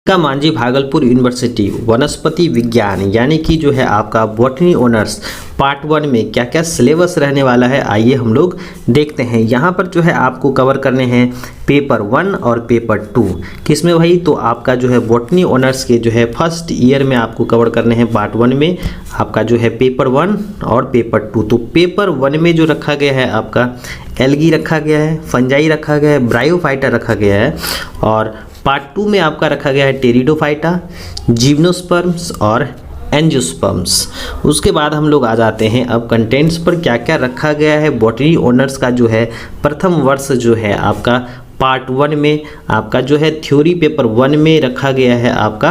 का मांझी भागलपुर यूनिवर्सिटी वनस्पति विज्ञान यानी कि जो है आपका बॉटनी ऑनर्स पार्ट 1 में क्या क्या सिलेबस रहने वाला है, आइए हम लोग देखते हैं। यहाँ पर जो है आपको कवर करने हैं पेपर 1 और पेपर 2। किसमें भाई? तो आपका जो है बॉटनी ऑनर्स के जो है फर्स्ट ईयर में आपको कवर करने हैं पार्ट 1 में आपका जो है पेपर 1 और पेपर 2। तो पेपर 1 में जो रखा गया है आपका एल्गी रखा गया है, फंजाई रखा गया है, ब्रायोफाइटा रखा गया है, और पार्ट 2 में आपका रखा गया है टेरिडोफाइटा, जिम्नोस्पर्म्स और एंजियोस्पर्म्स। उसके बाद हम लोग आ जाते हैं अब कंटेंट्स पर क्या क्या रखा गया है बॉटनी ऑनर्स का जो है प्रथम वर्ष जो है आपका पार्ट 1 में आपका जो है थ्योरी पेपर 1 में रखा गया है आपका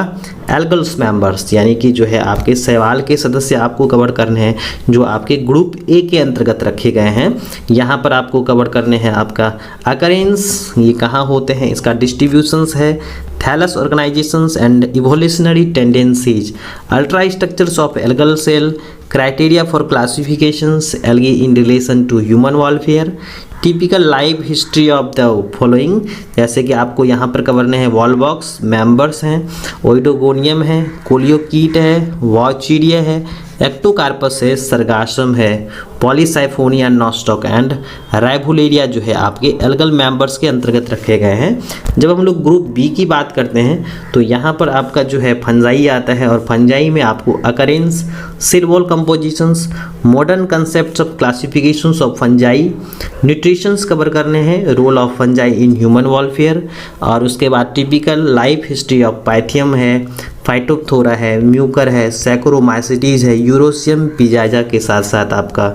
एल्गल्स मेंबर्स यानी कि जो है आपके सवाल के सदस्य आपको कवर करने हैं जो आपके ग्रुप ए के अंतर्गत रखे गए हैं। यहाँ पर आपको कवर करने हैं आपका अकरेंस, ये कहाँ होते हैं, इसका डिस्ट्रीब्यूशंस है, thallus organisations and evolutionary tendencies, ultra structures of algal cell, criteria for classifications algae in relation to human welfare, typical life history of the following, जैसे कि आपको यहाँ पर कवरने हैं वॉलबॉक्स मेंबर्स हैं, ओइडोगोनियम है, कोलियोकीट है, वॉचिडिया है, एक्टोकार्पस है, सरगासम है, पॉलीसाइफोनिया नॉस्टॉक एंड राइबुलेरिया जो है आपके एल्गल मेंबर्स के अंतर्गत रखे गए हैं। जब हम लोग ग्रुप बी की बात करते हैं तो यहाँ पर आपका जो है फंजाई आता है और फंजाई में आपको occurrence, cell wall compositions, modern concepts of classifications of fungi, nutritions cover करने हैं, role of fungi in human welfare, और उसके बाद typical life history of Pythium है, फाइटोप्थोरा है, म्यूकर है, सैकोरोमाइसिटीज है, यूरोसियम पिजाजा के साथ साथ आपका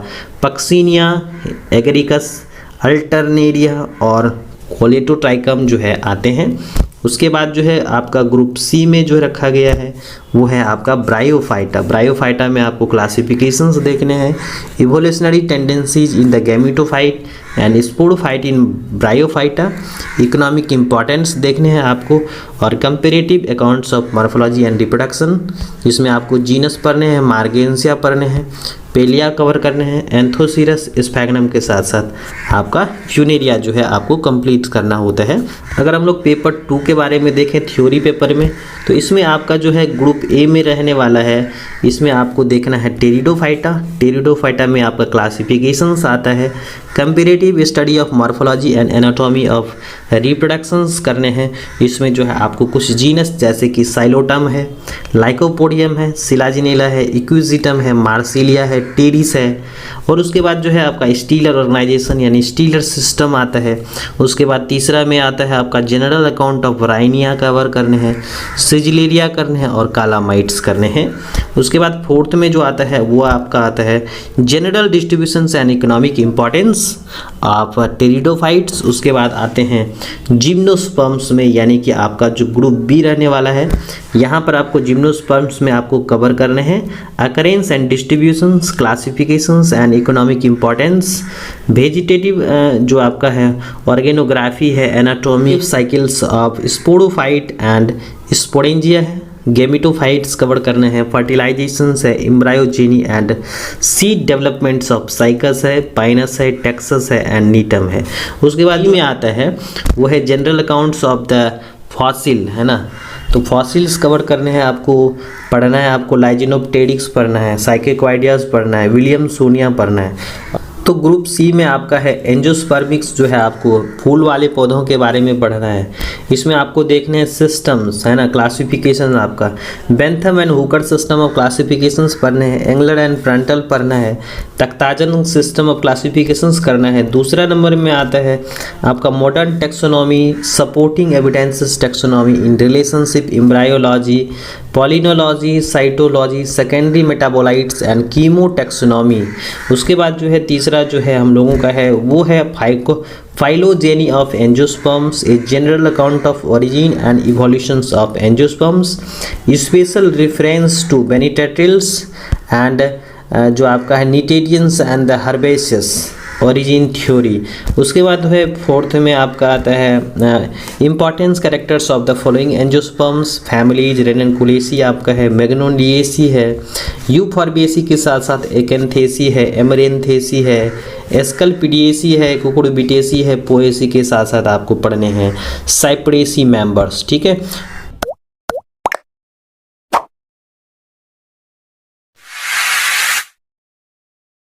पक्सिनिया, एगरिकस, अल्टरनेरिया और कोलेटोट्राइकम जो है आते हैं। उसके बाद जो है आपका ग्रुप सी में जो रखा गया है वो है आपका ब्रायोफाइटा। ब्रायोफाइटा में आपको क्लासिफिकेशंस देखने हैं, evolutionary tendencies in the gametophyte and sporophyte in bryophyta, economic importance देखने हैं आपको, और comparative accounts of morphology and reproduction जिसमें आपको जीनस पढ़ने हैं, मार्गेंसिया पढ़ने हैं, पेलिया कवर करने हैं, एंथोसीरस स्फैग्नम के साथ साथ आपका फ्यूनेरिया जो है आपको कंप्लीट करना होता है। अगर हम लोग पेपर 2 के बारे में देखें थ्योरी पेपर में तो इसमें आपका जो है ग्रुप ए में रहने वाला है, इसमें आपको देखना है टेरिडोफाइटा। टेरिडोफाइटा में आपका क्लासिफिकेशंस आता है, comparative study of morphology and anatomy of reproductions करने हैं। इसमें जो है आपको कुछ जीनस जैसे कि साइलोटम है, लाइकोपोडियम है, सिलाजिनेला है, इक्विजिटम है, मार्सिलिया है, टेरिस है, और उसके बाद जो है आपका स्टीलर ऑर्गेनाइजेशन यानी स्टीलर सिस्टम आता है। उसके बाद तीसरा में आता है आपका general account of Rhynia cover करने हैं, सिजिलेरिया करने हैं और कालामाइट्स करने हैं। उसके बाद फोर्थ में जो आता है वो आपका आता है general distributions and economic importance of pteridophytes. उसके बाद आते हैं जिम्नोस्पर्म्स में यानी कि आपका जो ग्रुप बी रहने वाला है, यहाँ पर आपको जिम्नोस्पर्म्स में आपको कवर करने हैं occurrence and distributions, classifications and economic importance, vegetative जो आपका है ऑर्गेनोग्राफी है, anatomy cycles of sporophyte and sporangia है, गेमिटोफाइट्स कवर करने हैं, फर्टिलाइजेशंस है, embryogeny and seed developments of Cycas है, पाइनस है, टेक्सस है एंड नीटम है। उसके बाद में आता है वो है general accounts of the fossil, है ना, तो फॉसिल्स कवर करने हैं, आपको पढ़ना है, आपको लाइजिनोप्टेरिक्स पढ़ना है, साइकेक्वाइडियाज पढ़ना है, विलियमसोनिया पढ़ना है। तो ग्रुप सी में आपका है एंजियोस्पर्मिक्स जो है आपको फूल वाले पौधों के बारे में पढ़ना है। इसमें आपको देखने हैं सिस्टम्स, है ना, क्लासिफिकेशन आपका Bentham and Hooker system of classifications पढ़ने हैं, एंगलर एंड फ्रंटल पढ़ना है, तख्ताजन सिस्टम ऑफ क्लासिफिकेशंस करना है। दूसरा नंबर में आता है आपका modern taxonomy, supporting evidences taxonomy in relationship, embryology, palynology, cytology, secondary metabolites and chemo taxonomy. उसके बाद जो है तीसरा जो है हम लोगों का है वो है phylogeny of angiosperms, a general account of origin and evolutions of angiosperms, special reference to bennettitales and जो आपका है gnetaleans and the herbaceous origin theory. उसके बाद है फोर्थ में आपका आता है importance characters of the following angiosperms families, Ranunculaceae आपका है, मैग्नोलिएसी है, यूफॉर्बिएसी के साथ साथ एकेंथेसी है, एमरेंथेसी है, एस्कल्पिडिएसी है, कुकुड़बिटेसी है, पोएसी के साथ साथ आपको पढ़ने हैं साइप्रेसी मेंबर्स। ठीक है,